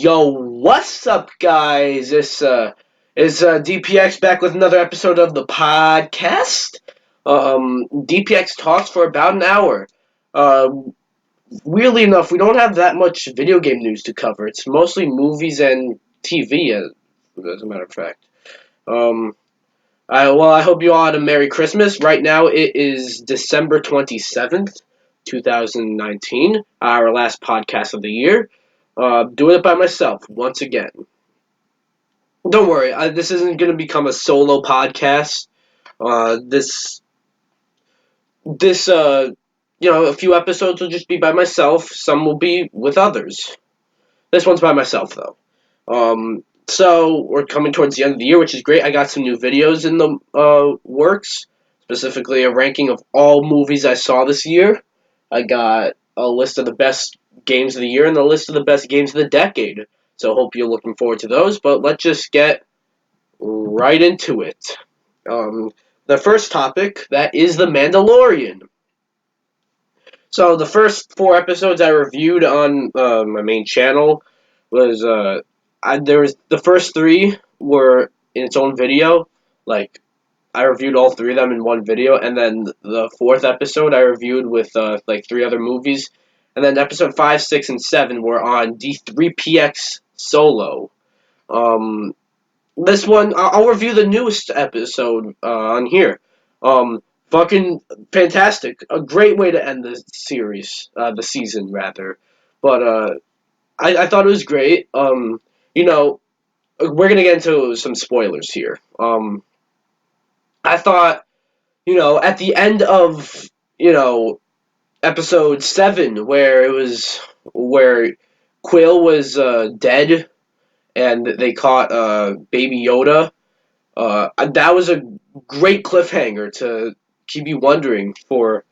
Yo, what's up, guys? This is DPX back with another episode of the podcast. DPX talks for about an hour. Uh, Weirdly enough, we don't have that much video game news to cover. It's mostly movies and TV, as a matter of fact. Um, I hope you all had a Merry Christmas. Right now, it is December 27th, 2019, our last podcast of the year. Doing it by myself once again. Don't worry, this isn't going to become a solo podcast. Uh, this this a few episodes will just be by myself. Some will be with others. This one's by myself though. So we're coming towards the end of the year, which is great. I got some new videos in the works, specifically a ranking of all movies I saw this year. I got a list of the best games of the year and a list of the best games of the decade. So hope you're looking forward to those. But let's just get right into it. The first topic, that is The Mandalorian. So the first four episodes I reviewed on my main channel was there was the first three were in its own video. Like I reviewed all three of them in one video, and then the fourth episode I reviewed with like three other movies, and then episode 5, 6, and 7 were on DPX solo. Um, this one I'll review the newest episode on here. Fucking fantastic! A great way to end the series, the season rather. But I thought it was great. We're gonna get into some spoilers here. I thought, at the end of, episode 7, where Quill was dead and they caught Baby Yoda. That was a great cliffhanger to keep you wondering for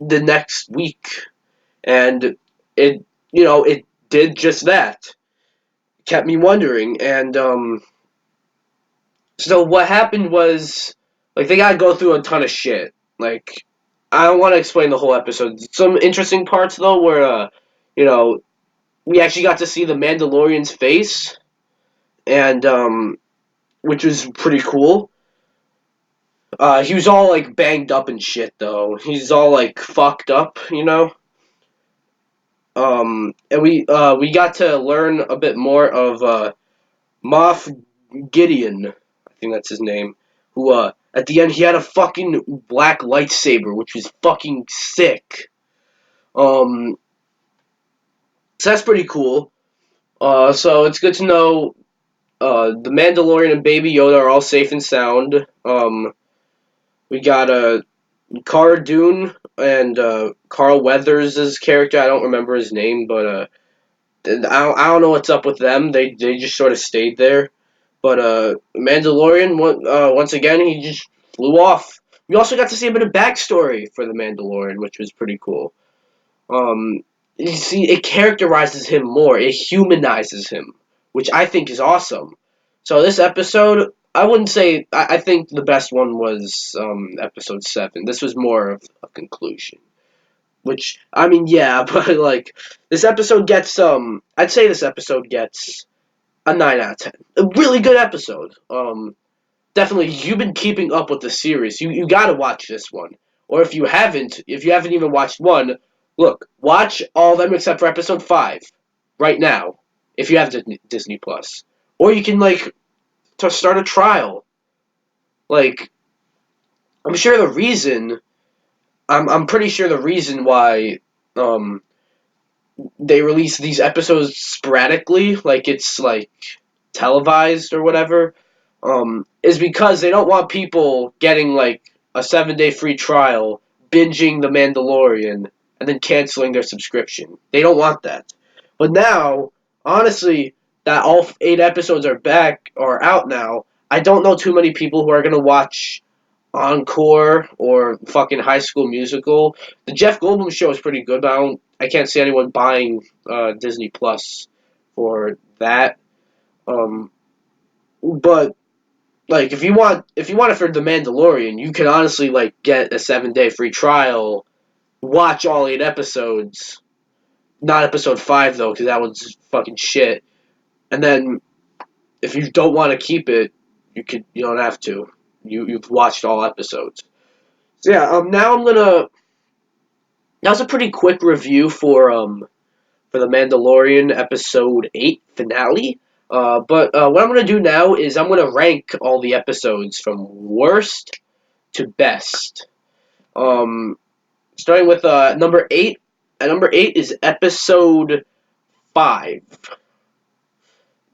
the next week, and it did just that. Kept me wondering, and so what happened was, like, they gotta go through a ton of shit. Like, I don't want to explain the whole episode. Some interesting parts though, where you know, we actually got to see the Mandalorian's face, and which was pretty cool. He was all like banged up and shit though. He's all like fucked up. And we got to learn a bit more of Moff Gideon. I think that's his name. Who at the end he had a fucking black lightsaber, which was fucking sick. Um, so that's pretty cool. So it's good to know the Mandalorian and Baby Yoda are all safe and sound. We got Cara Dune and Carl Weathers' character. I don't remember his name, but I don't know what's up with them. They just sort of stayed there. But Mandalorian, once again, he just flew off. We also got to see a bit of backstory for the Mandalorian, which was pretty cool. You see, it characterizes him more. It humanizes him, which I think is awesome. So this episode, I wouldn't say. I think the best one was episode 7. This was more of a conclusion. Which, I mean, yeah, but like this episode gets I'd say this episode gets a 9 out of 10. A really good episode. Definitely, you've been keeping up with the series. You gotta watch this one. Or if you haven't even watched one, look, watch all of them except for episode 5 right now if you have Disney Plus. Or you can like to start a trial. Like I'm sure the reason I'm pretty sure the reason why um they release these episodes sporadically, like it's like televised or whatever, is because they don't want people getting like a 7-day free trial, binging The Mandalorian, and then canceling their subscription. They don't want that. But now, honestly, that all 8 episodes are back or out now, I don't know too many people who are gonna watch Encore or fucking High School Musical. The Jeff Goldblum show is pretty good, but I can't see anyone buying Disney Plus for that. Um, but like if you want it for The Mandalorian, you can honestly like get a 7-day free trial, watch all 8 episodes, Not episode 5 though, because that one's fucking shit. And then if you don't want to keep it, you don't have to. You've watched all episodes. So yeah, now I'm gonna. That was a pretty quick review for the Mandalorian episode 8 finale. But what I'm gonna do now is I'm gonna rank all the episodes from worst to best. Starting with number 8. Number 8 is episode 5.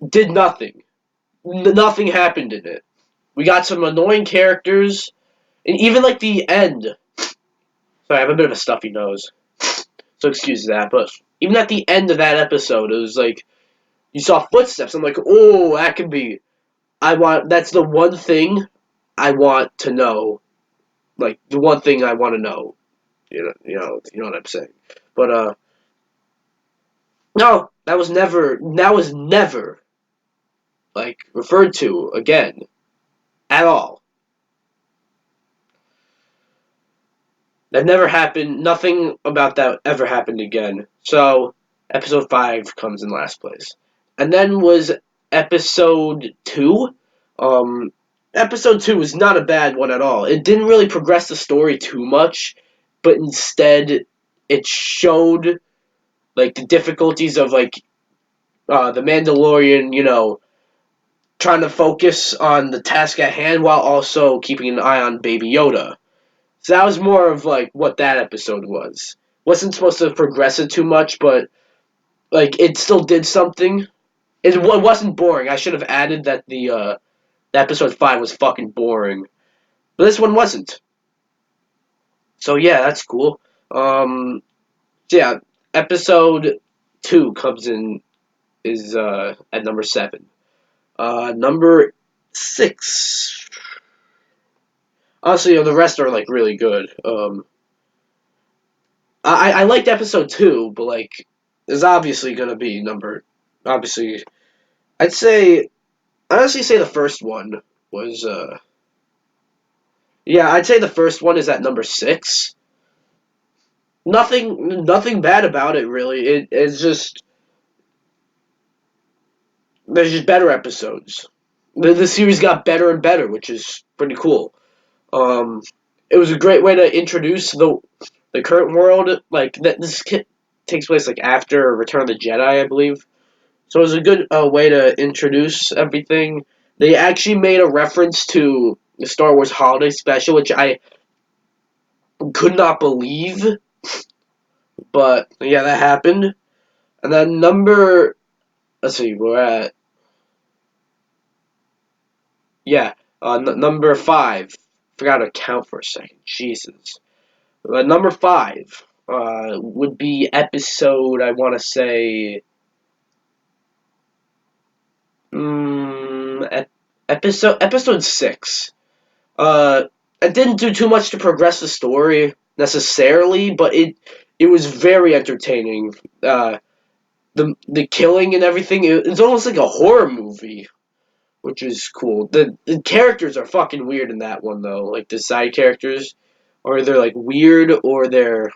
Did nothing. Nothing happened in it. We got some annoying characters, and even like the end. Sorry, I have a bit of a stuffy nose, so excuse that. But even at the end of that episode, it was like you saw footsteps. I'm like, oh, that could be. That's the one thing I want to know. Like the one thing I want to know. You know what I'm saying. But no, that was never. That was never like referred to again at all. That never happened. Nothing about that ever happened again. So, episode 5 comes in last place. And then was episode 2. Um, episode 2 was not a bad one at all. It didn't really progress the story too much, but instead it showed, like, the difficulties of, like, the Mandalorian, trying to focus on the task at hand while also keeping an eye on Baby Yoda. So that was more of like what that episode was. Wasn't supposed to progress it too much, but like it still did something. It wasn't boring. I should have added that the episode 5 was fucking boring, but this one wasn't. So yeah, that's cool. So yeah, episode 2 comes in is at number 7. Number 6. Honestly, the rest are like really good. I liked episode 2, but like, there's obviously gonna be number. Obviously, I'd say honestly say the first one was yeah, I'd say the first one is at number 6. Nothing bad about it really. It's just there's just better episodes. The series got better and better, which is pretty cool. Um, it was a great way to introduce the current world. Like that, takes place like after Return of the Jedi, I believe. So it was a good way to introduce everything. They actually made a reference to the Star Wars Holiday Special, which I could not believe. But yeah, that happened. And then let's see, we're at yeah, number 5. Forgot to count for a second. Jesus. Number 5 would be episode. I want to say, episode 6. It didn't do too much to progress the story necessarily, but it was very entertaining. The killing and everything, it's almost like a horror movie, which is cool. The characters are fucking weird in that one though. Like the side characters, or they're like weird, or they're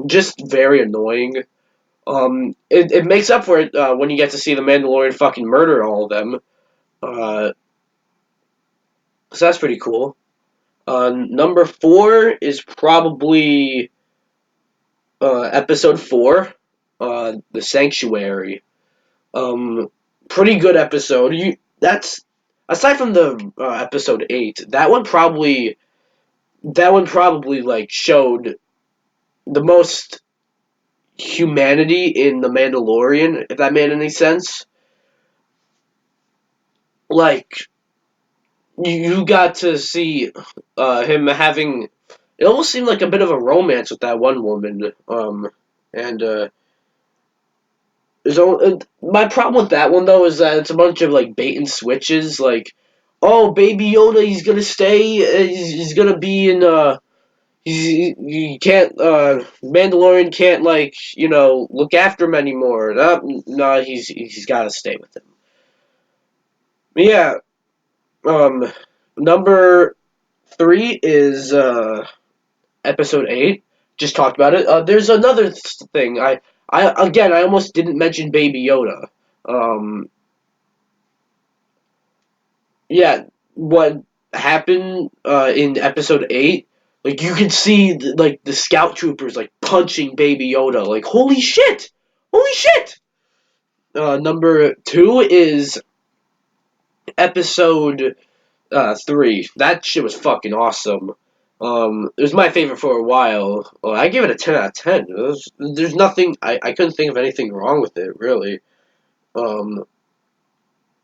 just very annoying. It makes up for it when you get to see the Mandalorian fucking murder all of them. Uh, so that's pretty cool. Number 4 is probably episode 4, the Sanctuary. Pretty good episode. That's aside from the episode 8. That one probably like showed the most humanity in the Mandalorian, if that made any sense. Like you got to see him having. It almost seemed like a bit of a romance with that one woman. And my problem with that one though is that it's a bunch of like bait and switches. Like, oh, Baby Yoda, he's gonna stay. He's gonna be in. He can't. Mandalorian can't like look after him anymore. No, he's got to stay with him. Yeah. Um. Number 3 is episode 8. just talked about it. There's another thing. I almost didn't mention Baby Yoda. Um, yeah, what happened in episode 8? Like you could see like the scout troopers like punching Baby Yoda. Like holy shit, holy shit. Number 2 is episode 3. That shit was fucking awesome. It was my favorite for a while. I gave it a 10 out of 10. There's nothing. I couldn't think of anything wrong with it really. Um,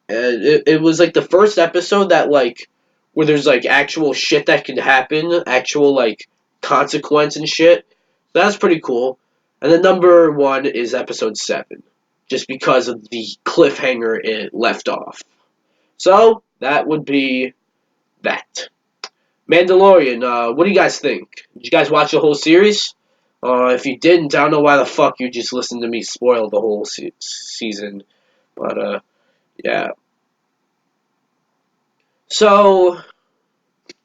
and it was like the first episode that like where there's like actual shit that can happen, actual like consequence and shit. That's pretty cool. And then number 1 is episode 7, just because of the cliffhanger it left off. So that would be that. Mandalorian, what do you guys think? Did you guys watch the whole series? If you didn't, I don't know why the fuck you just listened to me spoil the whole season. But, yeah. So,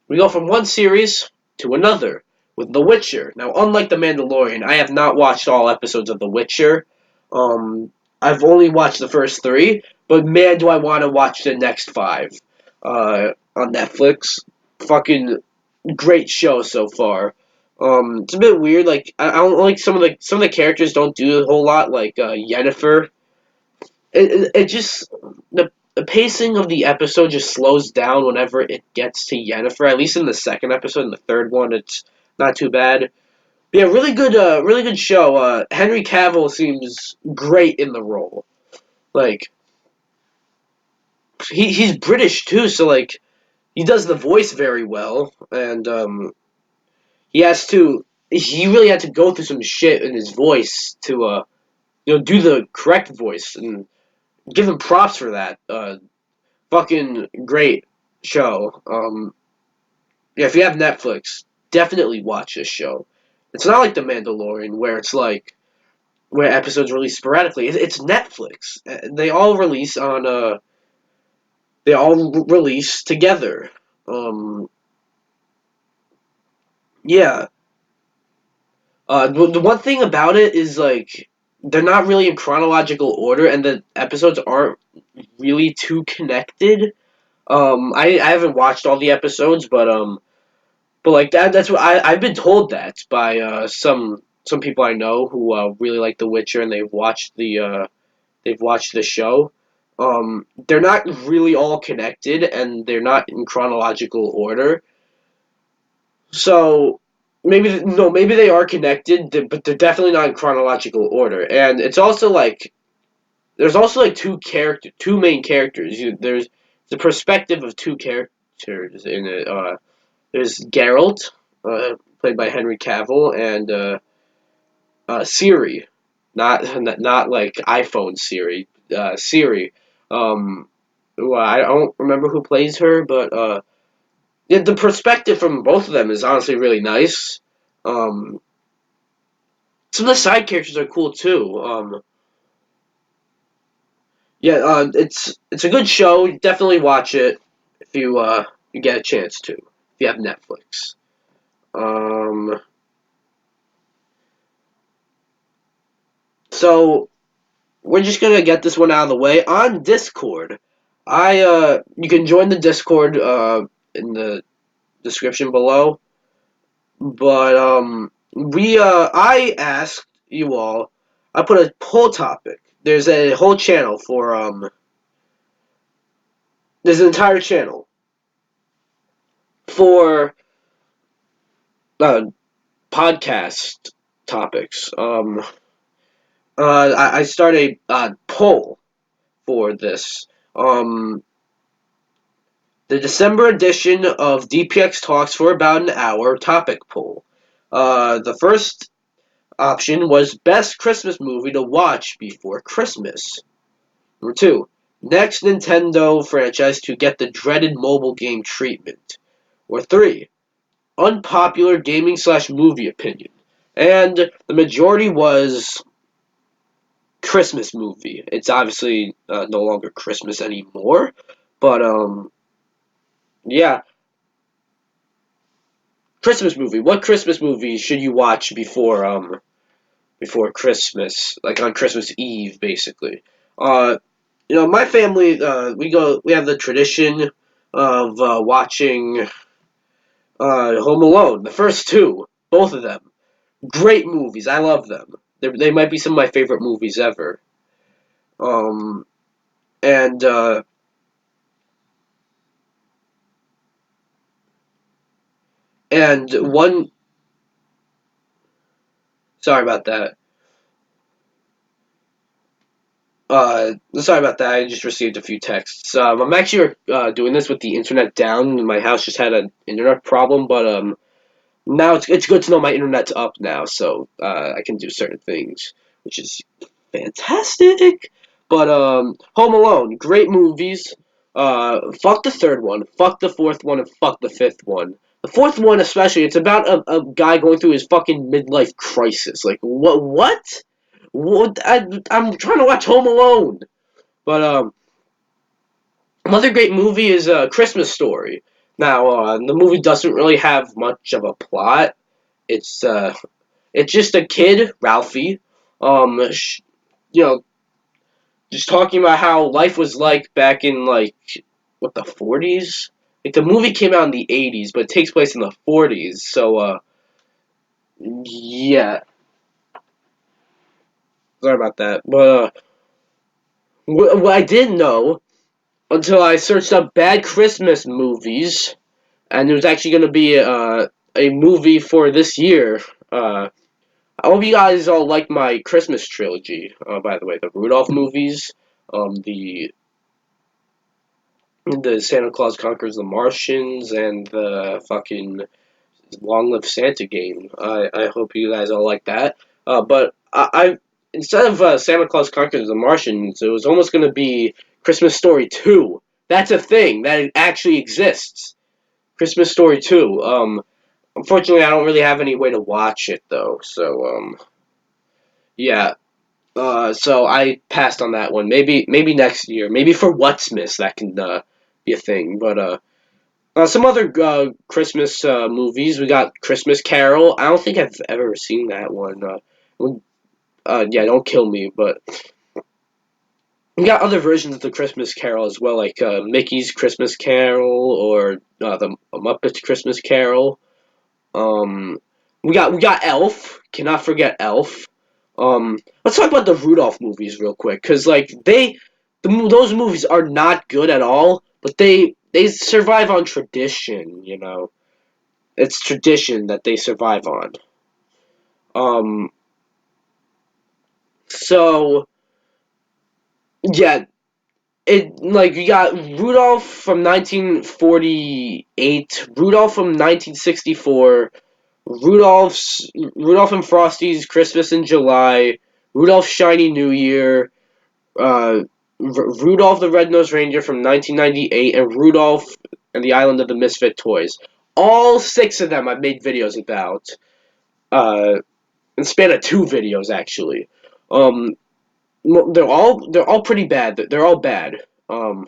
we go from one series to another with The Witcher. Now, unlike The Mandalorian, I have not watched all episodes of The Witcher. I've only watched the first 3, but man, do I want to watch the next 5 on Netflix. Fucking great show so far. It's a bit weird. Like I don't like some of the characters don't do a whole lot. Like Yennefer, it just the pacing of the episode just slows down whenever it gets to Yennefer. At least in the second episode, and the third one, it's not too bad. But yeah, really good show. Henry Cavill seems great in the role. Like he's British too, so like he does the voice very well, and he has to. He really had to go through some shit in his voice to do the correct voice, and give him props for that. Fucking great show. Yeah, if you have Netflix, definitely watch this show. It's not like The Mandalorian where it's like where episodes release sporadically. It's Netflix. They all release on they all release together. Um, yeah. The one thing about it is like they're not really in chronological order, and the episodes aren't really too connected. I haven't watched all the episodes, but like that's what I've been told that by some people I know who really like The Witcher and they've watched the show. They're not really all connected, and they're not in chronological order. So maybe no, maybe they are connected, but they're definitely not in chronological order. And it's also like there's also like two main characters. There's the perspective of two characters in it. There's Geralt, played by Henry Cavill, and Siri, not like iPhone Siri, Siri. Um, I don't remember who plays her, but yeah, the perspective from both of them is honestly really nice. Um, some of the side characters are cool too. Yeah, it's a good show. Definitely watch it if you get a chance to. If you have Netflix. Um, so we're just gonna get this one out of the way on Discord. You can join the Discord in the description below. But I asked you all. I put a poll topic. There's a whole channel for there's an entire channel for uh, podcast topics. I started a poll for this. The December edition of DPX Talks for about an hour topic poll. The first option was best Christmas movie to watch before Christmas. Number 2, next Nintendo franchise to get the dreaded mobile game treatment. Or 3, unpopular gaming slash movie opinion. And the majority was Christmas movie. It's obviously no longer Christmas anymore, but yeah, Christmas movie. What Christmas movie should you watch before Christmas, like on Christmas Eve, basically? Uh, my family, we have the tradition of watching Home Alone, the first two, both of them. Great movies. I love them. They might be some of my favorite movies ever. Um, and one. Sorry about that. Sorry about that. I just received a few texts. I'm actually doing this with the internet down. My house just had an internet problem, but now it's good to know my internet's up now, so I can do certain things, which is fantastic. But Home Alone, great movies. Fuck the third one, fuck the fourth one, and fuck the fifth one. The fourth one, especially, it's about a guy going through his fucking midlife crisis. Like what? What? What? I'm trying to watch Home Alone. But another great movie is Christmas Story. Now, the movie doesn't really have much of a plot. It's uh, it's just a kid, Ralphie, you know, just talking about how life was like back in like what the 40s. Like the movie came out in the 80s, but it takes place in the 40s. So yeah, sorry about that. But what I didn't know until I searched up bad Christmas movies, and there's actually going to be a movie for this year. I hope you guys all like my Christmas trilogy. By the way, the Rudolph movies, the Santa Claus Conquers the Martians, and the fucking Long Live Santa game. I hope you guys all like that. But I instead of Santa Claus Conquers the Martians, it was almost going to be Christmas Story 2. That's a thing that actually exists. Christmas Story 2. Unfortunately, I don't really have any way to watch it though. So yeah. So I passed on that one. Maybe next year. Maybe for What's that can be a thing. But some other Christmas movies. We got Christmas Carol. I don't think I've ever seen that one. Yeah, don't kill me. But we got other versions of the Christmas Carol as well, like Mickey's Christmas Carol or the Muppets Christmas Carol. Um, we got Elf. Cannot forget Elf. Let's talk about the Rudolph movies real quick, cause like those movies are not good at all, but they survive on tradition. It's tradition that they survive on. Um, so yeah, it like you got Rudolph from 1948, Rudolph from 1964. Rudolph and Frosty's Christmas in July, Rudolph's Shiny New Year, uh, Rudolph the Red-Nosed Reindeer from 1998, and Rudolph and the Island of the Misfit Toys. All six of them I've made videos about, in the span of two videos actually. Um, they're all pretty bad. They're all bad. And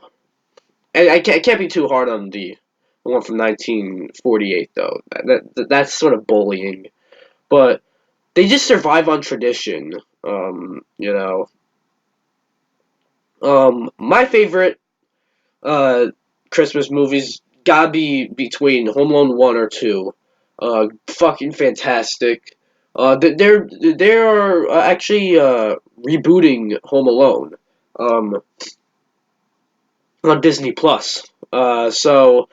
I can't be too hard on the one from 1948 though. That's sort of bullying, but they just survive on tradition. You know. My favorite uh Christmas movies gotta be between Home Alone 1 or 2. Fucking fantastic. They're actually rebooting Home Alone on Disney Plus. So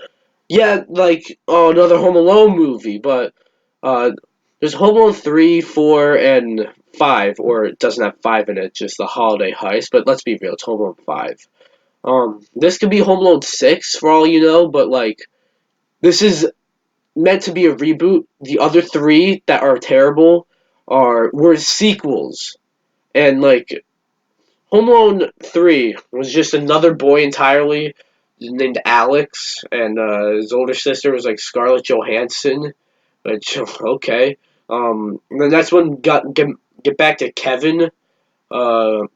yeah, like another Home Alone movie, but uh, there's Home Alone 3, 4, and 5, or it doesn't have 5 in it, just the holiday heist. But let's be real, it's Home Alone 5. This could be Home Alone 6 for all you know, but like this is meant to be a reboot. The other three that are terrible were sequels, and like Home Alone 3 was just another boy entirely named Alex, and his older sister was like Scarlett Johansson. Which, okay. And then that's when get back to Kevin. It's about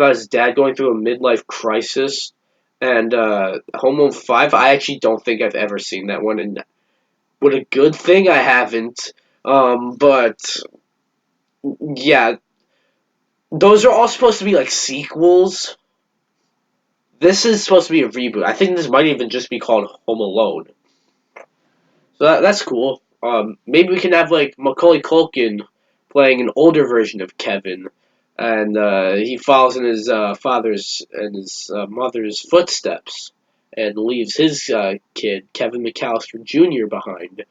his dad going through a midlife crisis. And Home Alone 5, I actually don't think I've ever seen that one. And What a good thing I haven't. But yeah, those are all supposed to be like sequels. This is supposed to be a reboot. I think this might even just be called Home Alone. So that's cool. Maybe we can have like Macaulay Culkin playing an older version of Kevin, and he follows in his father's and his mother's footsteps, and leaves his kid Kevin McAllister Jr. behind.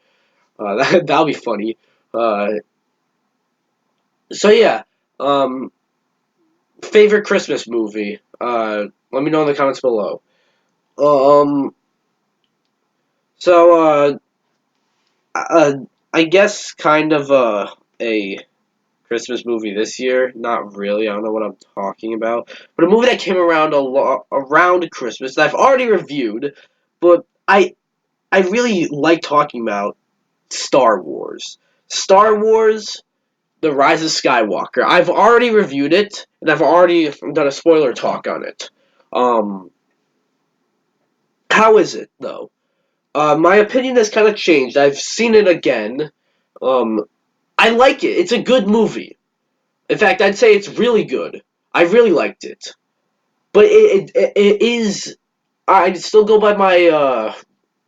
That'll be funny. Uh, so yeah, um, favorite Christmas movie. Let me know in the comments below. Um, so uh, I guess kind of a Christmas movie this year. Not really. I don't know what I'm talking about. But a movie that came around around Christmas that I've already reviewed, but I really like talking about Star Wars. Star Wars: The Rise of Skywalker. I've already reviewed it, and I've already done a spoiler talk on it. Um, how is it though? My opinion has kind of changed. I've seen it again. Um, I like it. It's a good movie. In fact, I'd say it's really good. I really liked it, but it is. I'd still go by my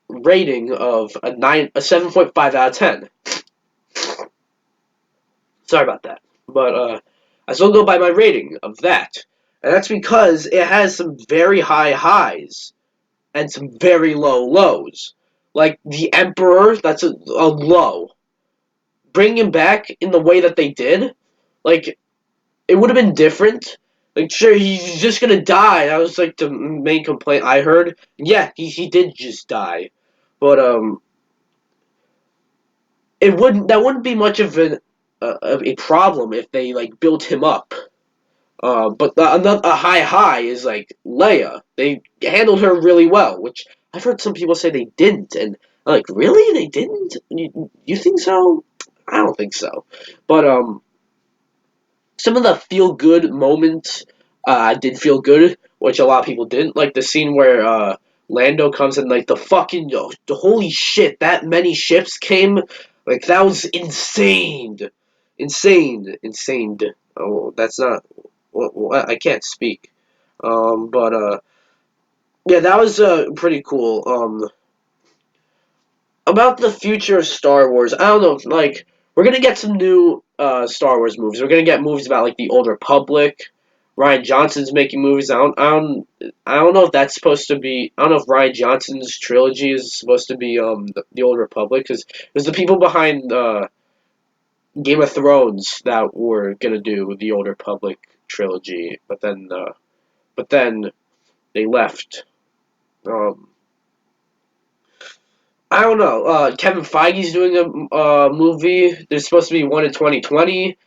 rating of a 7.5 out of 10. Sorry about that, but I still go by my rating of that, and that's because it has some very high highs and some very low lows. Like the Emperor, that's a low. Bringing him back in the way that they did, like it would have been different. Like, sure, he's just gonna die. That was like the main complaint I heard. Yeah, he did just die, but that wouldn't be much of a problem if they like built him up. But a high is like Leia. They handled her really well, which I've heard some people say they didn't, and I'm like, really, they didn't? You think so? I don't think so. But some of the feel good moments did feel good, which a lot of people didn't. Like the scene where Lando comes and like the fucking the holy shit, that many ships came, like that was insane, insane. Oh, that's not. I can't speak. But yeah, that was pretty cool. About the future of Star Wars, I don't know. Like, we're gonna get some new Star Wars movies. We're gonna get movies about like the Old Republic. Ryan Johnson's making movies. I don't know if that's supposed to be. I don't know if Ryan Johnson's trilogy is supposed to be the Old Republic because there's the people behind Game of Thrones that were gonna do the Old Republic trilogy, but then they left. Um, I don't know. Kevin Feige's doing a movie. There's supposed to be one in 2020,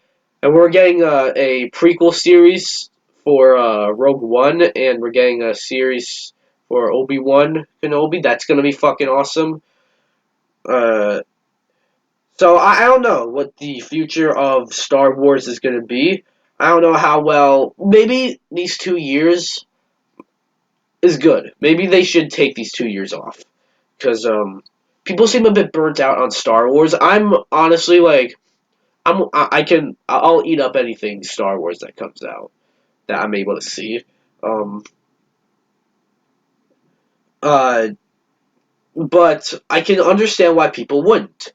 and we're getting a prequel series for Rogue One, and we're getting a series for Obi-Wan Kenobi. That's gonna be fucking awesome. Uh, so I don't know what the future of Star Wars is gonna be. I don't know how well. Maybe these 2 years is good. Maybe they should take these 2 years off because people seem a bit burnt out on Star Wars. I'm honestly like I'll eat up anything Star Wars that comes out that I'm able to see. Um, uh, but I can understand why people wouldn't.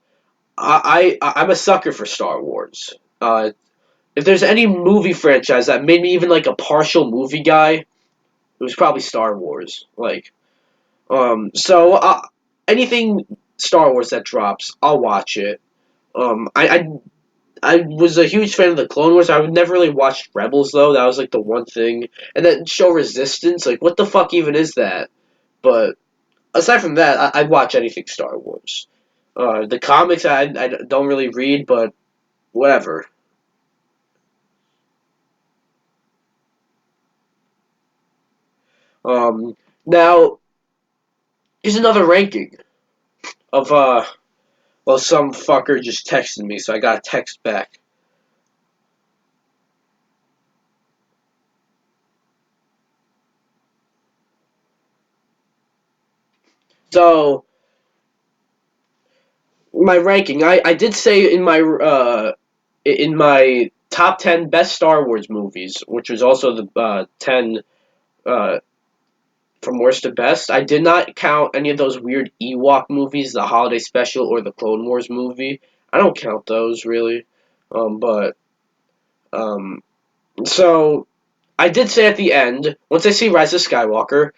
I'm a sucker for Star Wars. If there's any movie franchise that made me even like a partial movie guy, it was probably Star Wars. Like, so anything Star Wars that drops, I'll watch it. I was a huge fan of the Clone Wars. I would never really watched Rebels though. That was like the one thing. And then show Resistance. Like, what the fuck even is that? But aside from that, I'd watch anything Star Wars. The comics I don't really read, but whatever. Um, Now here's another ranking of well, some fucker just texted me, so I got a text back. So my ranking. I did say in my top 10 best Star Wars movies, which was also the 10 uh, from worst to best. I did not count any of those weird Ewok movies, the Holiday Special or the Clone Wars movie. I don't count those really. But um, so I did say at the end, once I see Rise of Skywalker,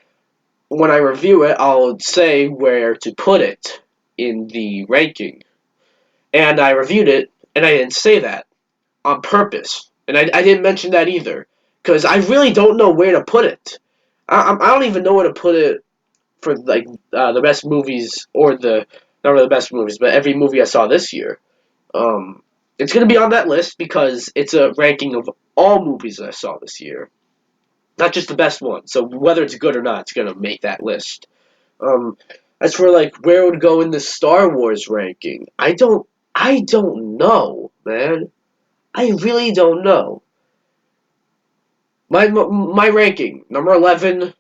when I review it, I'll say where to put it in the ranking. And I reviewed it, and I didn't say that on purpose. And I didn't mention that either. Because I really don't know where to put it. I don't even know where to put it for, like, the best movies, or not really the best movies, but every movie I saw this year. Um, it's going to be on that list because it's a ranking of all movies that I saw this year. Not just the best one. So whether it's good or not, it's going to make that list. Um, as for like where it would go in the Star Wars ranking, I don't know, man. I really don't know. My ranking, number 11,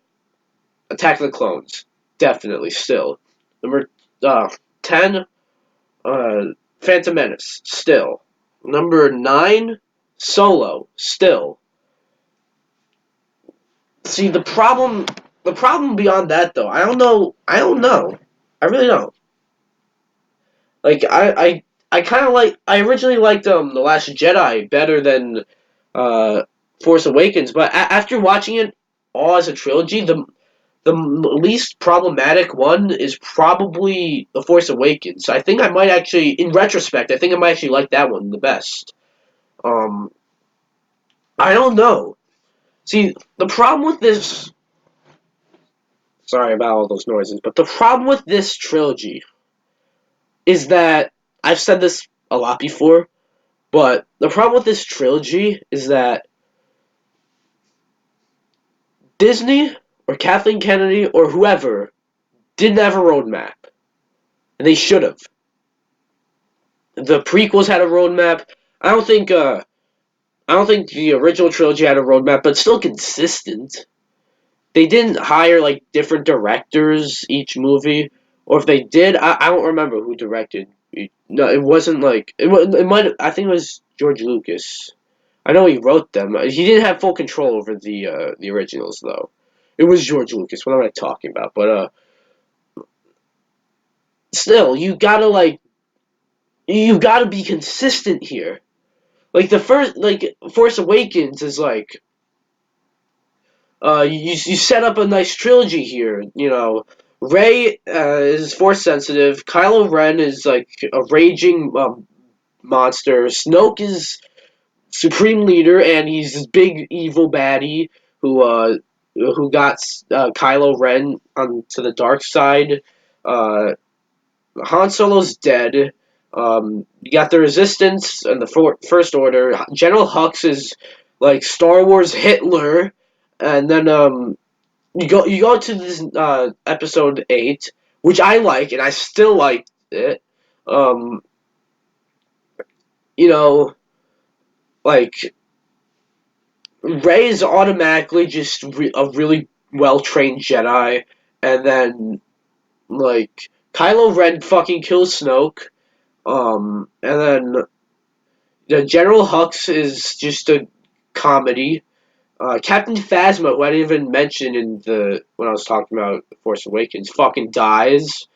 Attack of the Clones, definitely still. Number 10, uh, Phantom Menace, still. Number 9, Solo, still. See the problem beyond that though, I don't know. I really don't. Like I kind of like. I originally liked The Last Jedi better than Force Awakens, but after watching it all as a trilogy, the least problematic one is probably The Force Awakens. I think I might actually, in retrospect, I think I might actually like that one the best. Um, I don't know. See, the problem with this. Sorry about all those noises, but the problem with this trilogy is that I've said this a lot before. But the problem with this trilogy is that Disney or Kathleen Kennedy or whoever didn't have a roadmap. And they should have. The prequels had a roadmap. I don't think I don't think the original trilogy had a roadmap, but still consistent. They didn't hire like different directors each movie, or if they did, I don't remember who directed. No, it wasn't like it might. I think it was George Lucas. I know he wrote them. He didn't have full control over the originals though. It was George Lucas. What am I talking about? But still, you gotta be consistent here. Like the first, like Force Awakens is like you set up a nice trilogy here. You know, Rey is Force sensitive. Kylo Ren is like a raging monster. Snoke is supreme leader, and he's this big evil baddie who got Kylo Ren onto the dark side. Uh, Han Solo's dead. You got the Resistance and the First Order. General Hux is like Star Wars Hitler, and then you go to this episode 8, which I like, and I still like it. Um, you know, like Rey is automatically just a really well trained Jedi, and then like Kylo Ren fucking kills Snoke. And then the General Hux is just a comedy. Captain Phasma, who I didn't even mention in the when I was talking about Force Awakens, fucking dies.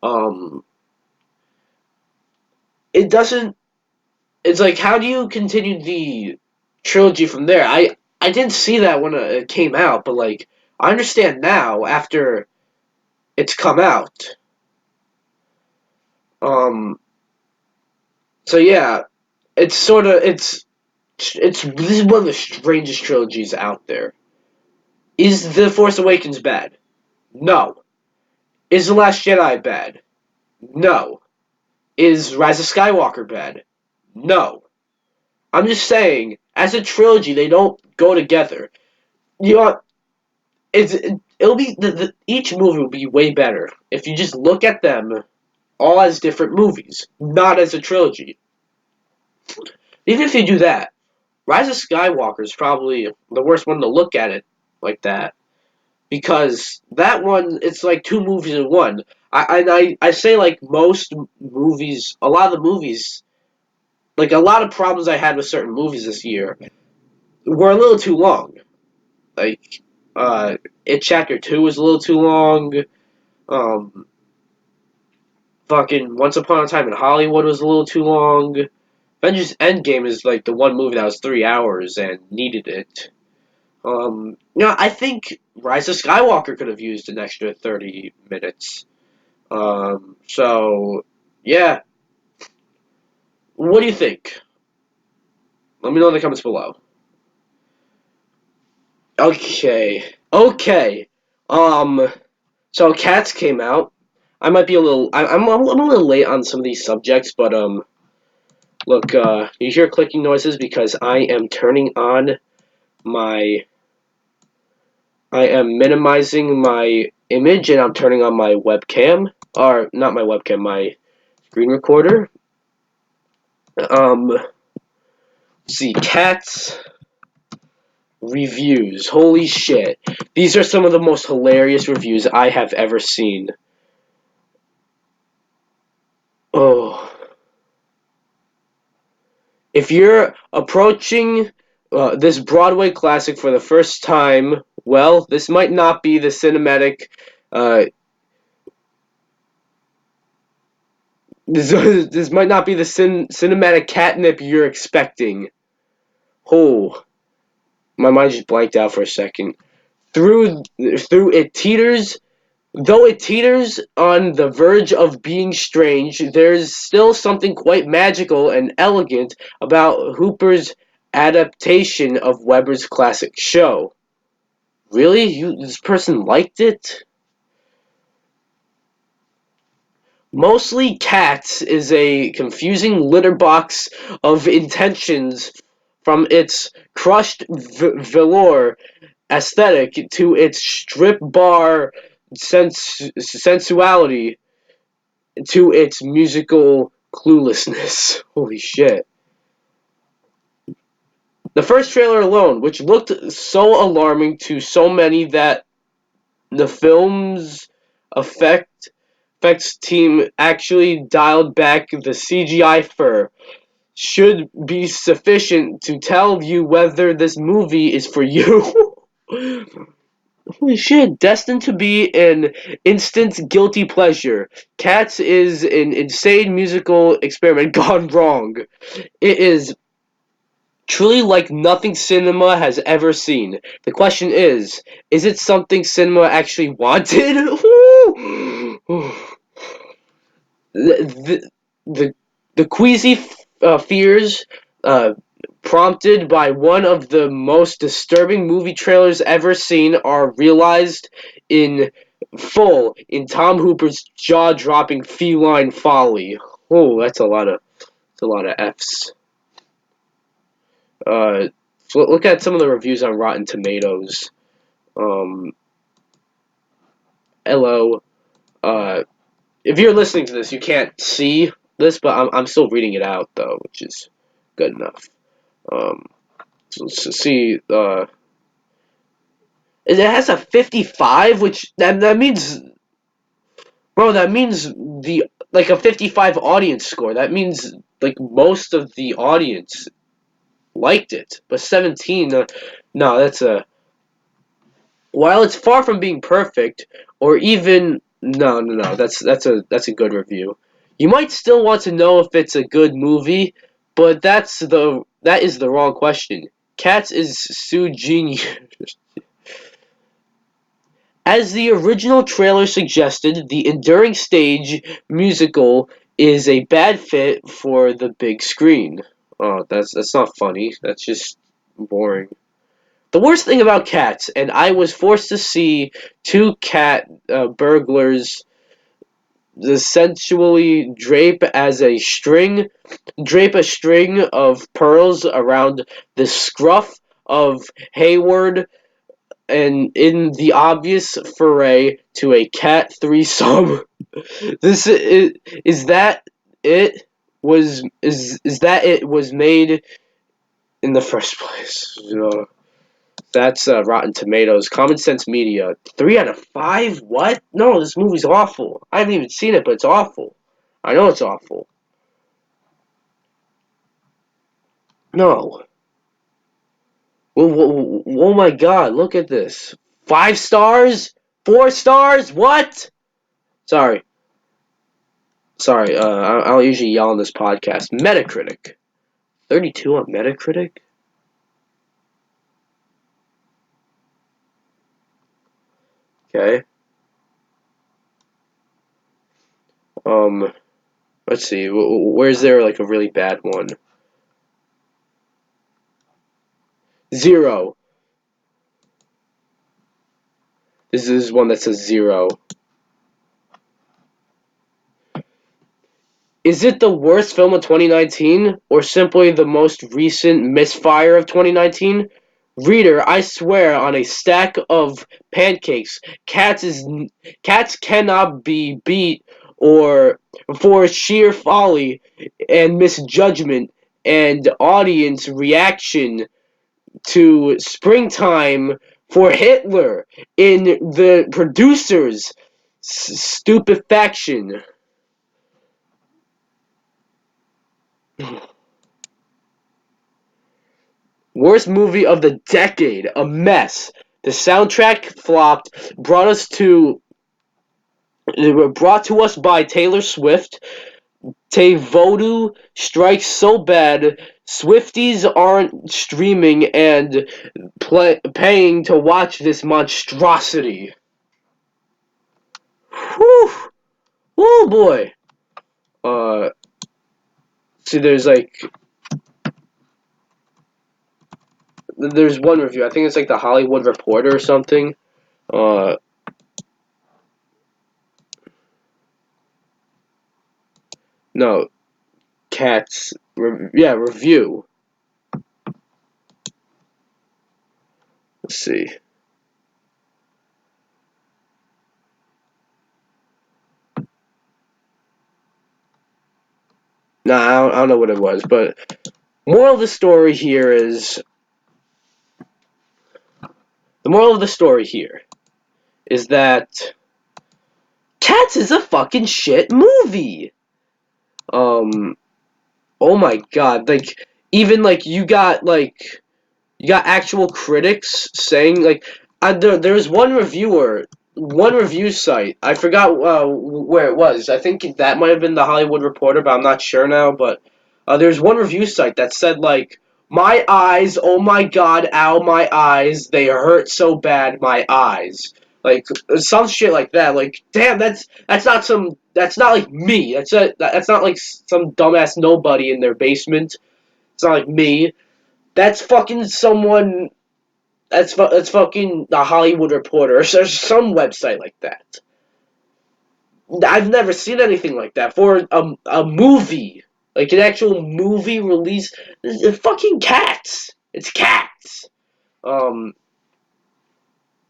Um, it doesn't. It's like, how do you continue the trilogy from there? I didn't see that when it came out, but like I understand now after it's come out. Um, so yeah, it's sort of it's this is one of the strangest trilogies out there. Is The Force Awakens bad? No. Is The Last Jedi bad? No. Is Rise of Skywalker bad? No. I'm just saying, as a trilogy, they don't go together. You know, it'll be each movie will be way better if you just look at them all as different movies, not as a trilogy. Even if you do that, Rise of Skywalker is probably the worst one to look at it like that, because that one, it's like two movies in one. I say like most movies, a lot of the movies, like a lot of problems I had with certain movies this year were a little too long. Like, It Chapter 2 was a little too long. Um, fucking Once Upon a Time in Hollywood was a little too long. Avengers Endgame is like the one movie that was 3 hours and needed it. I think Rise of Skywalker could have used an extra 30 minutes. So, yeah. What do you think? Let me know in the comments below. Okay. Okay. Um, so Cats came out. I might be a little. I'm a little late on some of these subjects, but look. You hear clicking noises because I am turning on my. I am minimizing my image and I'm turning on my webcam, or not my webcam, my screen recorder. Let's see, Cats reviews. Holy shit! These are some of the most hilarious reviews I have ever seen. Oh. If you're approaching this Broadway classic for the first time, well, this might not be the cinematic. Uh, this might not be the cinematic catnip you're expecting. Oh, my mind just blanked out for a second. Through it teeters. Though it teeters on the verge of being strange, there's still something quite magical and elegant about Hooper's adaptation of Weber's classic show. Really? This person liked it? Mostly Cats is a confusing litter box of intentions, from its crushed velour aesthetic to its strip bar sensuality to its musical cluelessness. Holy shit. The first trailer alone, which looked so alarming to so many that the film's effects team actually dialed back the CGI fur, should be sufficient to tell you whether this movie is for you. Holy shit, destined to be an instant guilty pleasure. Cats is an insane musical experiment gone wrong. It is truly like nothing cinema has ever seen. The question is it something cinema actually wanted? the, the, the queasy fears prompted by one of the most disturbing movie trailers ever seen are realized in full in Tom Hooper's jaw-dropping feline folly. Oh, that's a lot of F's. So look at some of the reviews on Rotten Tomatoes. Hello. If you're listening to this, you can't see this, but I'm still reading it out though, which is good enough. So let's see. It has a 55, which that means, bro. That means the like a 55 audience score. That means like most of the audience liked it, but 17. No, that's a. While it's far from being perfect, or even no, that's a good review. You might still want to know if it's a good movie, but that is the wrong question. Cats is so genius. As the original trailer suggested, the enduring stage musical is a bad fit for the big screen. Oh, that's not funny. That's just boring. The worst thing about Cats, and I was forced to see two cat burglars sensually drape a string of pearls around the scruff of Hayward, and in the obvious foray to a cat threesome. This is that it is that it was made in the first place. That's Rotten Tomatoes. Common Sense Media. 3 out of 5? What? No, this movie's awful. I haven't even seen it, but it's awful. I know it's awful. No. Oh my god, look at this. 5 stars? 4 stars? What? Sorry. Sorry, I don't usually yell on this podcast. Metacritic. 32 on Metacritic? Okay. Let's see. Where's there like a really bad one? 0. This is one that says 0. Is it the worst film of 2019, or simply the most recent misfire of 2019? Reader, I swear on a stack of pancakes, Cats cannot be beat or for sheer folly and misjudgment and audience reaction to Springtime for Hitler in the producers' stupefaction. Worst movie of the decade, a mess. The soundtrack flopped, brought to us by Taylor Swift. Voodoo strikes so bad, Swifties aren't streaming and paying to watch this monstrosity. Whew! Oh boy. Uh, see, there's one review. I think it's like the Hollywood Reporter or something. Uh, no, Cats. Review. Let's see. Nah, I don't know what it was, but moral of the story here is the moral of the story here is that Cats is a fucking shit movie. Oh my god, like even like you got actual critics saying like there's one review site. I forgot where it was. I think that might have been the Hollywood Reporter, but I'm not sure now. But there's one review site that said like my eyes, oh my god, ow my eyes, they hurt so bad, my eyes. Like some shit like that. Like damn, that's not like me. That's not like some dumbass nobody in their basement. It's not like me. That's fucking someone. That's fucking the Hollywood Reporter. There's some website like that. I've never seen anything like that for a movie, like an actual movie release. It's fucking Cats. It's Cats. Um.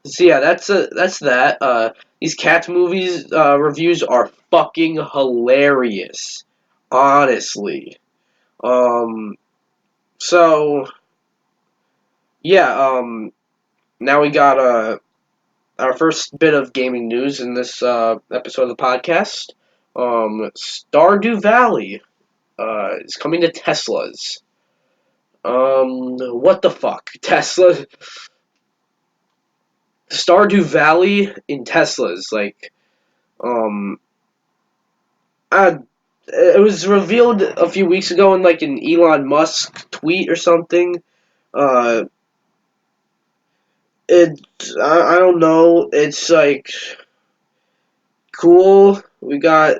So yeah, that's that. These Cats movies reviews are fucking hilarious. Honestly. Um. So yeah. Now we got our first bit of gaming news in this episode of the podcast. Stardew Valley is coming to Teslas. What the fuck? Tesla? Stardew Valley in Teslas. Um, uh, it was revealed a few weeks ago in like an Elon Musk tweet or something. Uh, I don't know. It's like cool. We got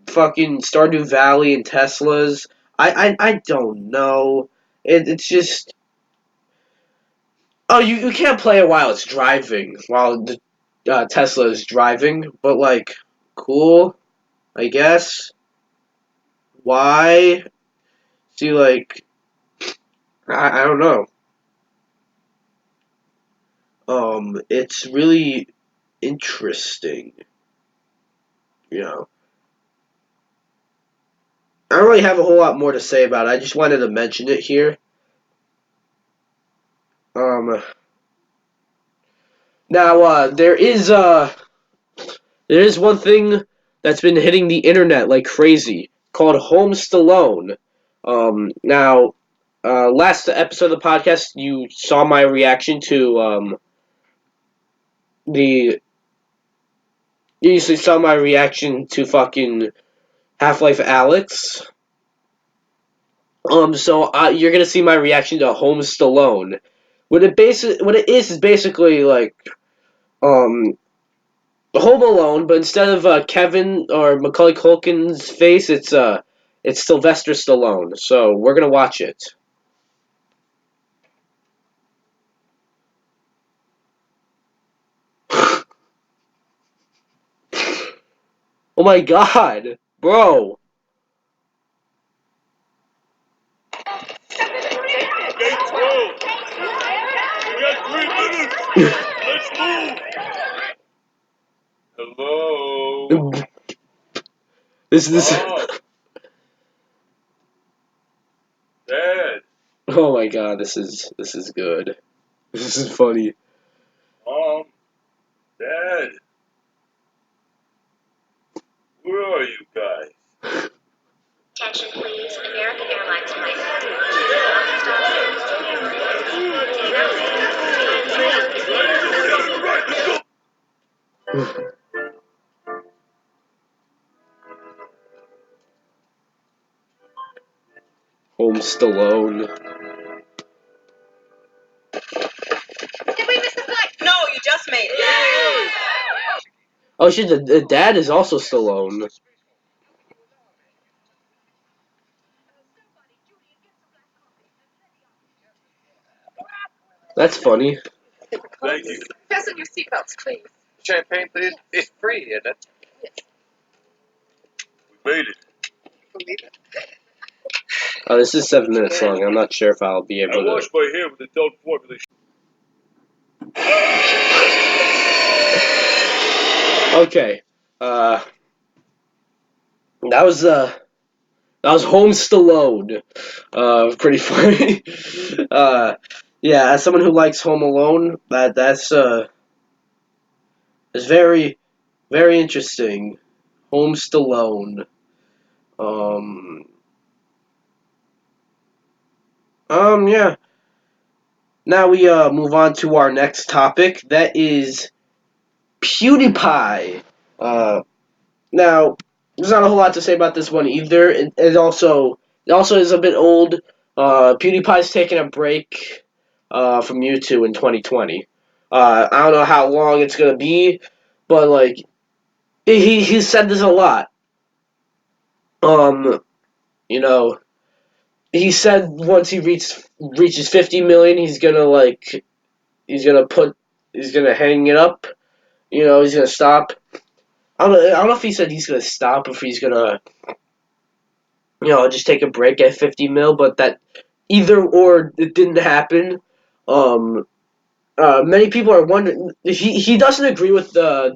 fucking Stardew Valley and Teslas. I don't know. It's just you can't play it while it's driving while the Tesla is driving, but like cool, I guess. Why? See, like I don't know. It's really interesting. You know, I don't really have a whole lot more to say about it. I just wanted to mention it here. Now there is one thing that's been hitting the internet like crazy called Home Stallone. Now, last episode of the podcast, you saw my reaction to the. You usually saw my reaction to fucking Half-Life Alex. So you're gonna see my reaction to Home Stallone. What it is basically like um Home Alone, but instead of Kevin or Macaulay Culkin's face, it's Sylvester Stallone. So we're gonna watch it. Oh my god, bro! Stay 12. We got 3 minutes. Let's move. Hello. This. Mom. Dad. Oh my god, this is good. This is funny. Mom. Dad. Where are you guys? Attention please, American Airlines flight 2 stop service to New York. Home Stallone. Did we miss the flight? No, you just made it. Oh shit, the dad is also Stallone. That's funny. Thank you. Fasten your seatbelts, please. Champagne, please. It's free, isn't it? We made it. Oh, this is 7 minutes long. I'm not sure if I'll be able I to. washed my hair with adult formula. Okay. That was Home Stallone. Pretty funny. Yeah, as someone who likes Home Alone, that's is very, very interesting. Home Stallone. Um. Yeah. Now we move on to our next topic. That is PewDiePie. Now there's not a whole lot to say about this one either. It also is a bit old. PewDiePie's taking a break from YouTube in 2020. I don't know how long it's gonna be, but like he said this a lot. Um, you know, he said once he reaches 50 million, he's gonna hang it up. He's gonna stop. I don't know if he said he's gonna stop, or if he's gonna just take a break at 50 mil, but that either or it didn't happen. Um, Many people are wondering. He doesn't agree with the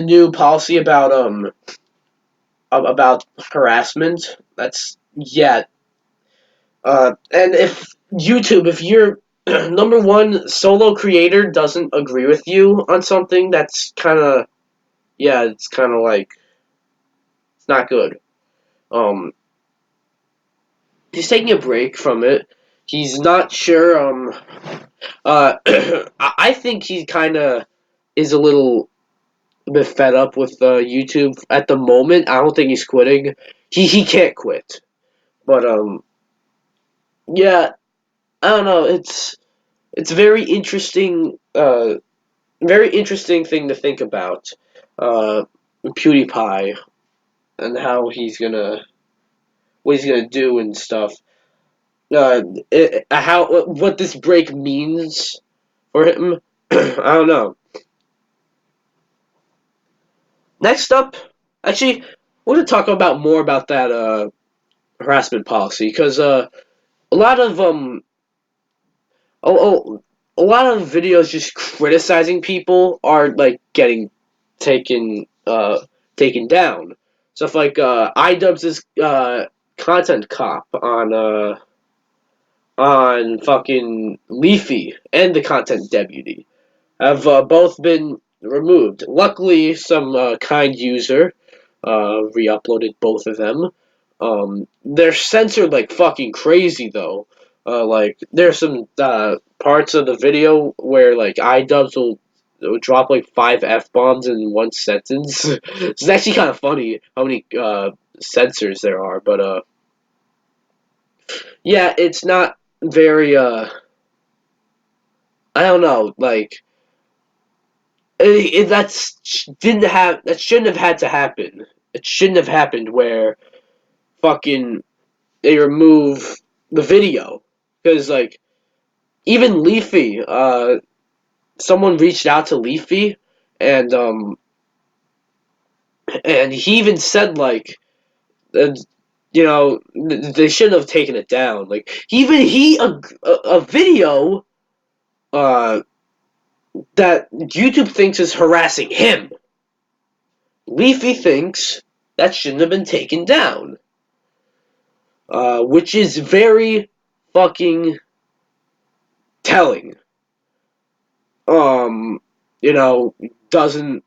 new policy about harassment. That's yeah. And if your number one solo creator doesn't agree with you on something, that's it's kind of like it's not good. Um, he's taking a break from it. He's not sure. I think he kind of is a bit fed up with YouTube at the moment. I don't think he's quitting. He can't quit. But yeah, I don't know. It's very interesting thing to think about. PewDiePie and what he's gonna do and stuff. What this break means for him. I don't know. Next up, actually, we're gonna talk about more about that harassment policy because a lot of oh, a lot of videos just criticizing people are like getting taken taken down. Stuff like iDubbbz is content cop on fucking Leafy and the content deputy have both been removed. Luckily, some kind user re-uploaded both of them. They're censored like fucking crazy though. Like there's some parts of the video where like iDubbbz will drop like 5 f-bombs in one sentence. It's actually kind of funny how many censors there are, but yeah, it's not very I don't know, like that shouldn't have had to happen. It shouldn't have happened where fucking they remove the video because like even Leafy, someone reached out to Leafy and and he even said like you know they shouldn't have taken it down. Like even a video uh that YouTube thinks is harassing him. Leafy thinks that shouldn't have been taken down. Which is very fucking telling. You know, doesn't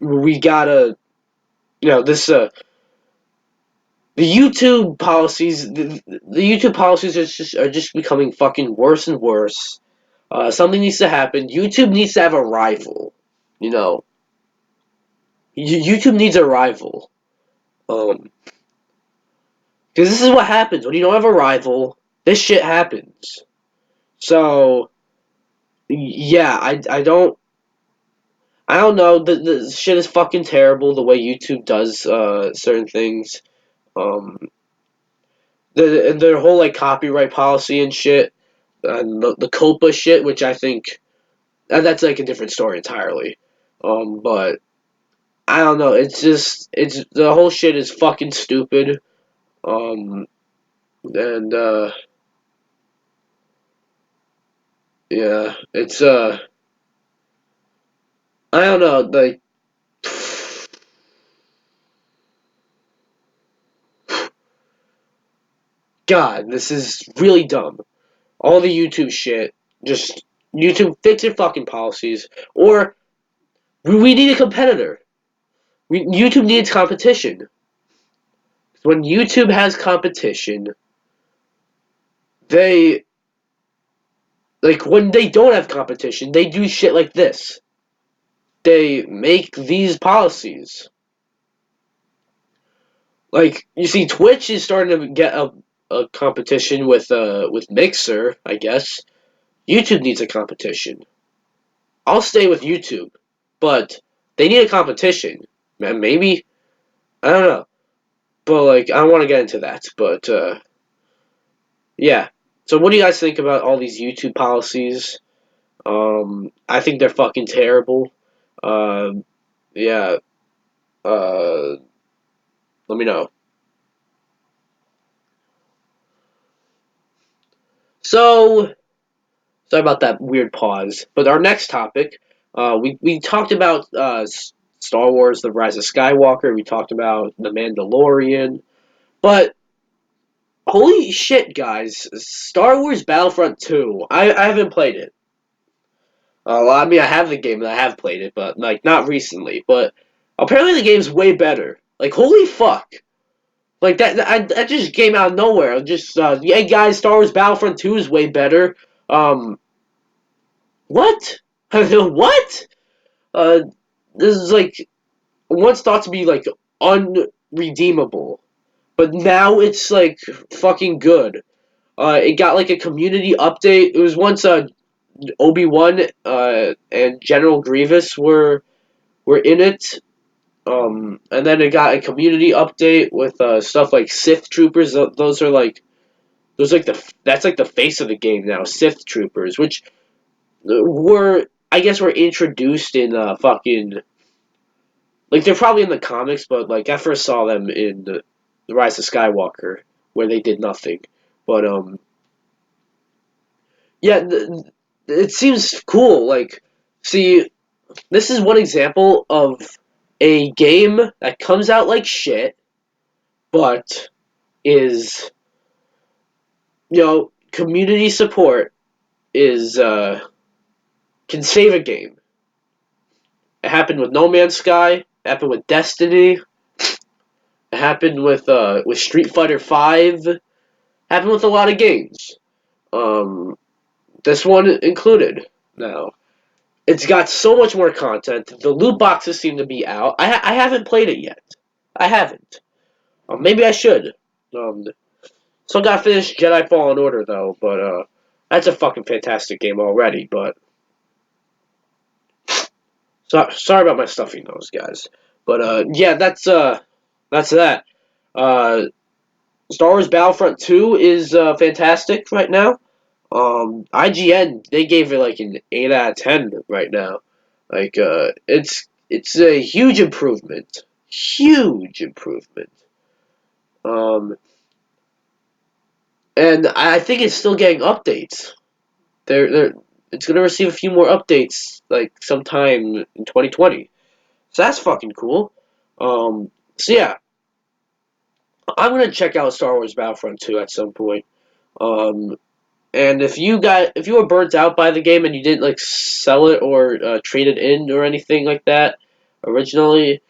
we gotta, you know, this the YouTube policies, the YouTube policies are just becoming fucking worse and worse. Something needs to happen. YouTube needs to have a rival. You know, YouTube needs a rival. Because this is what happens when you don't have a rival. This shit happens. So yeah, I don't know. The shit is fucking terrible. The way YouTube does certain things. Um, their whole like copyright policy and shit, and the COPA shit, which I think that's like a different story entirely. But I don't know. It's the whole shit is fucking stupid. And yeah, it's I don't know. Like God, this is really dumb. All the YouTube shit, just YouTube fix your fucking policies, or we need a competitor. YouTube needs competition. When YouTube has competition, they like when they don't have competition, they do shit like this. They make these policies. Like you see, Twitch is starting to get a competition with Mixer, I guess. YouTube needs a competition. I'll stay with YouTube, but they need a competition. Maybe I don't know, but like I don't want to get into that. But yeah. So what do you guys think about all these YouTube policies? I think they're fucking terrible. Yeah. Uh, let me know. So sorry about that weird pause. But our next topic, we talked about Star Wars: The Rise of Skywalker. We talked about the Mandalorian. But holy shit, guys! Star Wars Battlefront 2. I haven't played it. Well, I mean, I have the game and I have played it, but like not recently. But apparently, the game's way better. Like, holy fuck! Like that just came out of nowhere. Just yeah, guys, Star Wars Battlefront 2 is way better. What? What? Uh, this is like once thought to be like unredeemable, but now it's like fucking good. It got like a community update. It was once Obi-Wan and General Grievous were in it. And then it got a community update with stuff like Sith troopers. Those are like that's like the face of the game now. Sith troopers, which were I guess were introduced in fucking like they're probably in the comics, but like I first saw them in the Rise of Skywalker where they did nothing. But yeah, it seems cool. Like, see, this is one example of a game that comes out like shit, but is you know community support is can save a game. It happened with No Man's Sky. It happened with Destiny. It happened with Street Fighter Five. Happened with a lot of games. Um, this one included. Now it's got so much more content. The loot boxes seem to be out. I haven't played it yet. I haven't. Maybe I should. Um, Still gotta finish Jedi Fallen Order though, but that's a fucking fantastic game already. But sorry about my stuffy nose, guys. But yeah, that's that. Uh, Star Wars Battlefront 2 is fantastic right now. IGN they gave it like an 8 out of 10 right now. Like it's a huge improvement, huge improvement. Um, and I think it's still getting updates. They're it's gonna receive a few more updates like sometime in 2020. So that's fucking cool. So yeah, I'm gonna check out Star Wars Battlefront 2 at some point. Um, and if you were burnt out by the game and you didn't like sell it or trade it in or anything like that originally,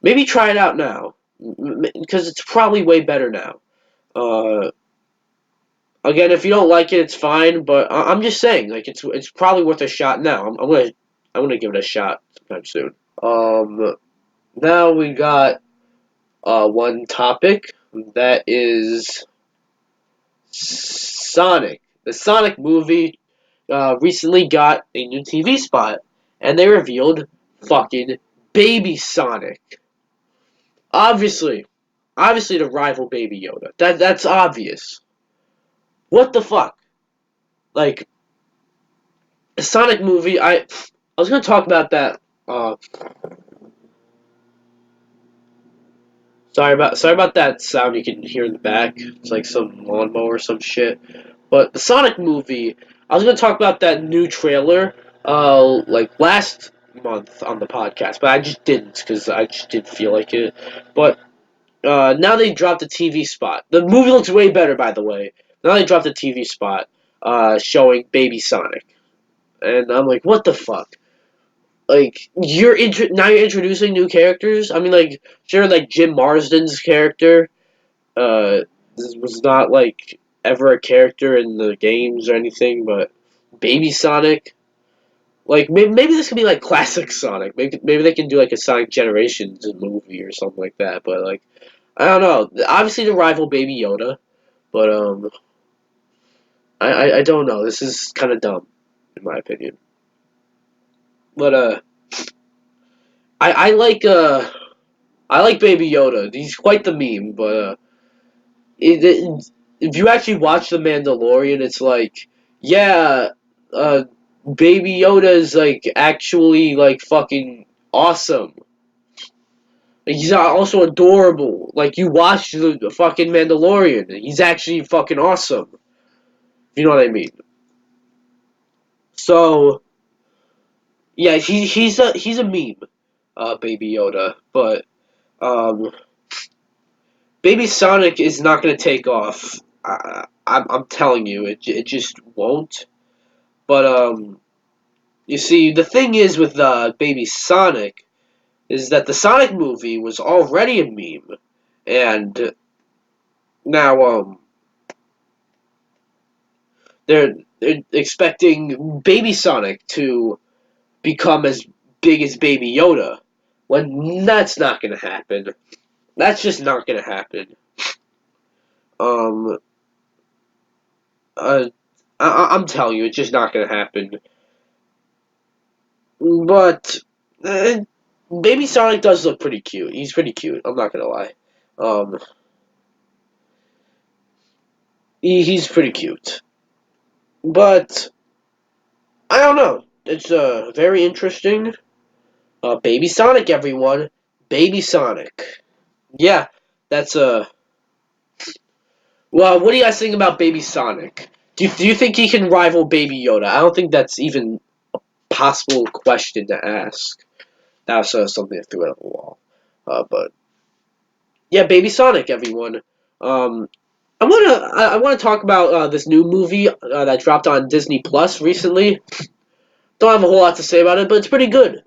maybe try it out now because it's probably way better now. Uh, Again, if you don't like it, it's fine. But I'm just saying, like it's probably worth a shot now. I'm gonna give it a shot sometime soon. Now we got one topic that is Sonic. The Sonic movie recently got a new TV spot, and they revealed fucking Baby Sonic. Obviously, obviously to rival Baby Yoda. That's obvious. What the fuck? Like the Sonic movie. I was gonna talk about that. Uh, sorry about that sound you can hear in the back. It's like some lawnmower or some shit. But the Sonic movie, I was gonna talk about that new trailer, like last month on the podcast, but I just didn't because I just didn't feel like it. But now they dropped the TV spot. The movie looks way better, by the way. Now they dropped the TV spot, showing Baby Sonic, and I'm like, what the fuck? Like now you're introducing new characters. I mean, like sure, like Jim Marsden's character, this was not like ever a character in the games or anything, but Baby Sonic, like maybe this could be like classic Sonic. Maybe they can do like a Sonic Generations movie or something like that. But like I don't know. Obviously, to rival Baby Yoda, but I don't know. This is kind of dumb, in my opinion. But I like I like Baby Yoda. He's quite the meme, but if you actually watch The Mandalorian, it's like, yeah, uh, Baby Yoda is like actually like fucking awesome. Like, he's also adorable. Like you watch the fucking Mandalorian, he's actually fucking awesome. You know what I mean? So yeah, he's a meme, Baby Yoda, but um. Baby Sonic is not going to take off. I'm telling you, it just won't. But you see, the thing is with Baby Sonic is that the Sonic movie was already a meme, and now they're expecting Baby Sonic to become as big as Baby Yoda, when that's not going to happen. That's just not going to happen. Um, uh, I'm telling you, it's just not going to happen. But uh, Baby Sonic does look pretty cute. He's pretty cute. I'm not gonna lie. Um, he's pretty cute. But I don't know. It's very interesting. Baby Sonic, everyone. Baby Sonic. Yeah, that's Well, what do you guys think about Baby Sonic? Do you think he can rival Baby Yoda? I don't think that's even a possible question to ask. That was something that threw it at the wall. But yeah, Baby Sonic, everyone. Um, I wanna talk about this new movie that dropped on Disney Plus recently. Don't have a whole lot to say about it, but it's pretty good.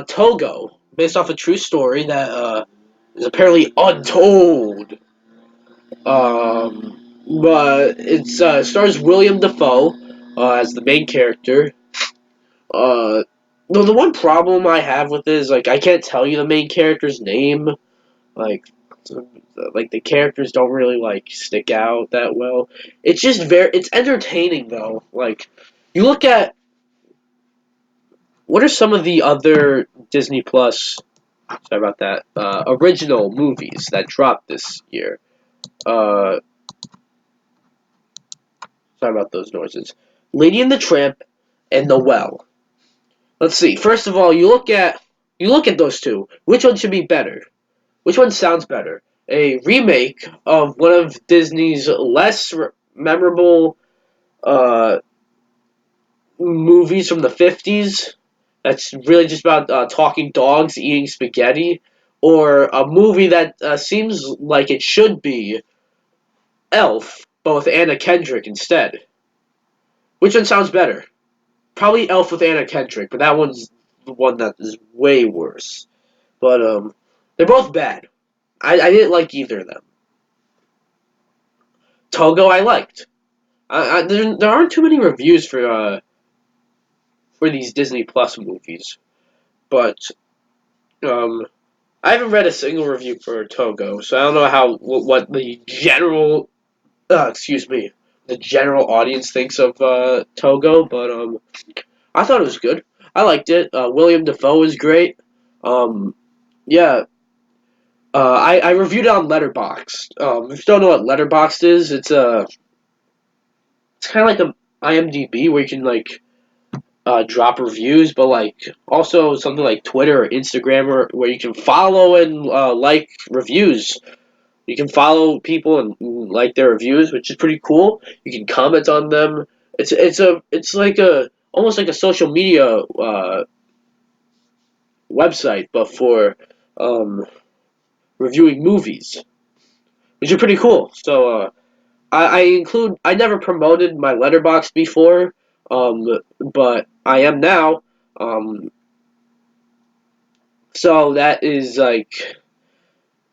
Togo, based off a true story that is apparently untold. But it stars William Dafoe as the main character. Uh, the one problem I have with it is like I can't tell you the main character's name. Like, like the characters don't really like stick out that well. It's just it's entertaining though. Like, you look at what are some of the other Disney Plus. Sorry about that. Original movies that dropped this year. Uh, Sorry about those noises. Lady and the Tramp and The Well. Let's see. First of all, you look at those two. Which one should be better? Which one sounds better? A remake of one of Disney's less memorable uh, movies from the 50s that's really just about talking dogs eating spaghetti, or a movie that seems like it should be Elf, but with Anna Kendrick instead. Which one sounds better? Probably Elf with Anna Kendrick, but that one's the one that is way worse. But they're both bad. I didn't like either of them. Togo I liked. There aren't too many reviews for these Disney Plus movies, but um I haven't read a single review for Togo, so I don't know what the general excuse me the general audience thinks of Togo, but I thought it was good. I liked it. William Dafoe is great. Um, yeah, I reviewed it on Letterboxd. If you don't know what Letterboxd is, it's kind of like a IMDb where you can like drop reviews, but like also something like Twitter or Instagram where you can follow and like reviews. You can follow people and like their reviews, which is pretty cool. You can comment on them. It's like a almost like a social media website, but for um, reviewing movies, which is pretty cool. So I never promoted my letterbox before, but I am now. Um, so that is like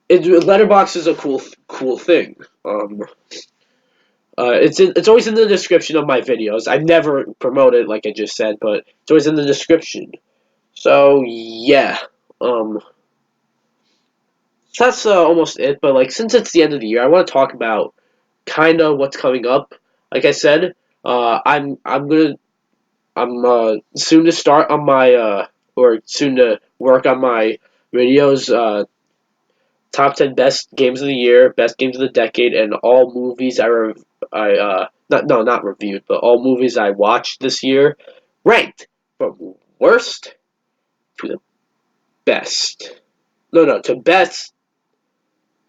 letterbox is a cool thing. It's always in the description of my videos. I never promote it like I just said, but it's always in the description. So yeah, um, so that's almost it. But like since it's the end of the year, I want to talk about kind of what's coming up. Like I said, I'm soon to start on my or soon to work on my videos. Top 10 best games of the year, best games of the decade, and all movies not reviewed, but all movies I watched this year, ranked from worst to the best. No, to best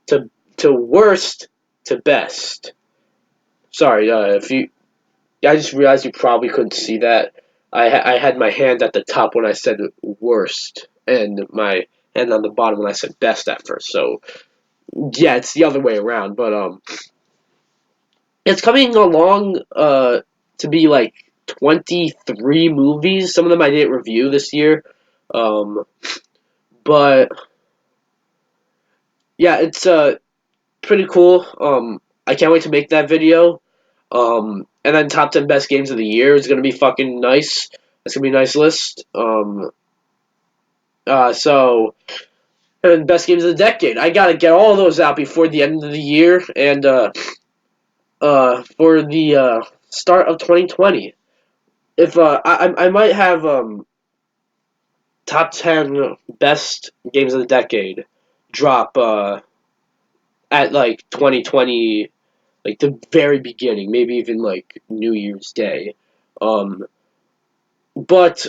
to worst to best. Sorry, if you, I just realized you probably couldn't see that. I had my hand at the top when I said worst, and my hand on the bottom when I said best at first. So yeah, it's the other way around. But it's coming along to be like 23 movies. Some of them I didn't review this year. Um, but yeah, it's pretty cool. I can't wait to make that video. And then top 10 best games of the year is gonna be fucking nice. It's gonna be a nice list. So and best games of the decade. I gotta get all those out before the end of the year and for the start of 2020. If I might have top 10 best games of the decade drop at like 2020, like the very beginning, maybe even like New Year's Day. Um, but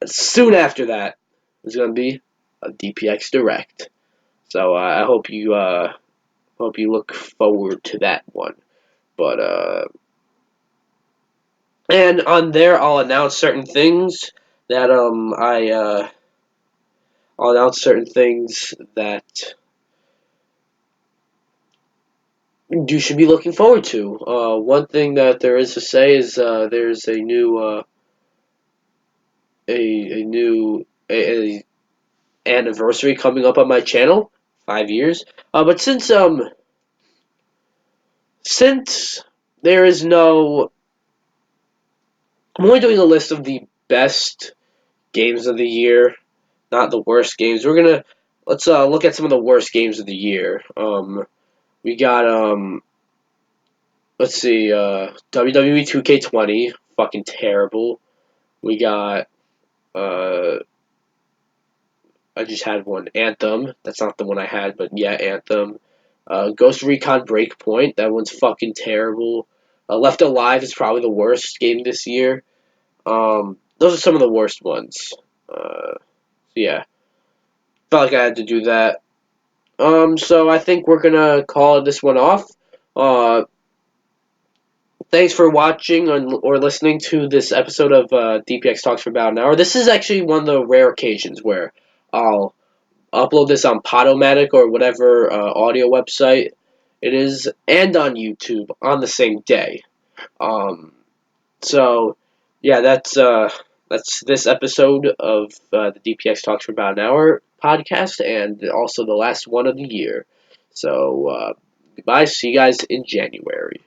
soon after that is going to be a DPX Direct. So I hope you look forward to that one. But and on there I'll announce certain things that I'll announce certain things that you should be looking forward to. One thing that there is to say is there's a new a anniversary coming up on my channel, 5 years. But since there is no, I'm only doing a list of the best games of the year, not the worst games. Let's look at some of the worst games of the year. We got let's see, WWE 2K20, fucking terrible. We got I just had one, Anthem. That's not the one I had, but yeah, Anthem. Ghost Recon Breakpoint. That one's fucking terrible. Left Alive is probably the worst game this year. Those are some of the worst ones. Yeah, felt like I had to do that. So I think we're gonna call this one off. Uh, Thanks for watching or listening to this episode of DPX Talks for about an hour. This is actually one of the rare occasions where I'll upload this on Podomatic or whatever audio website it is, and on YouTube on the same day. So yeah, that's this episode of the DPX Talks for about an hour podcast, and also the last one of the year. So goodbye. See you guys in January.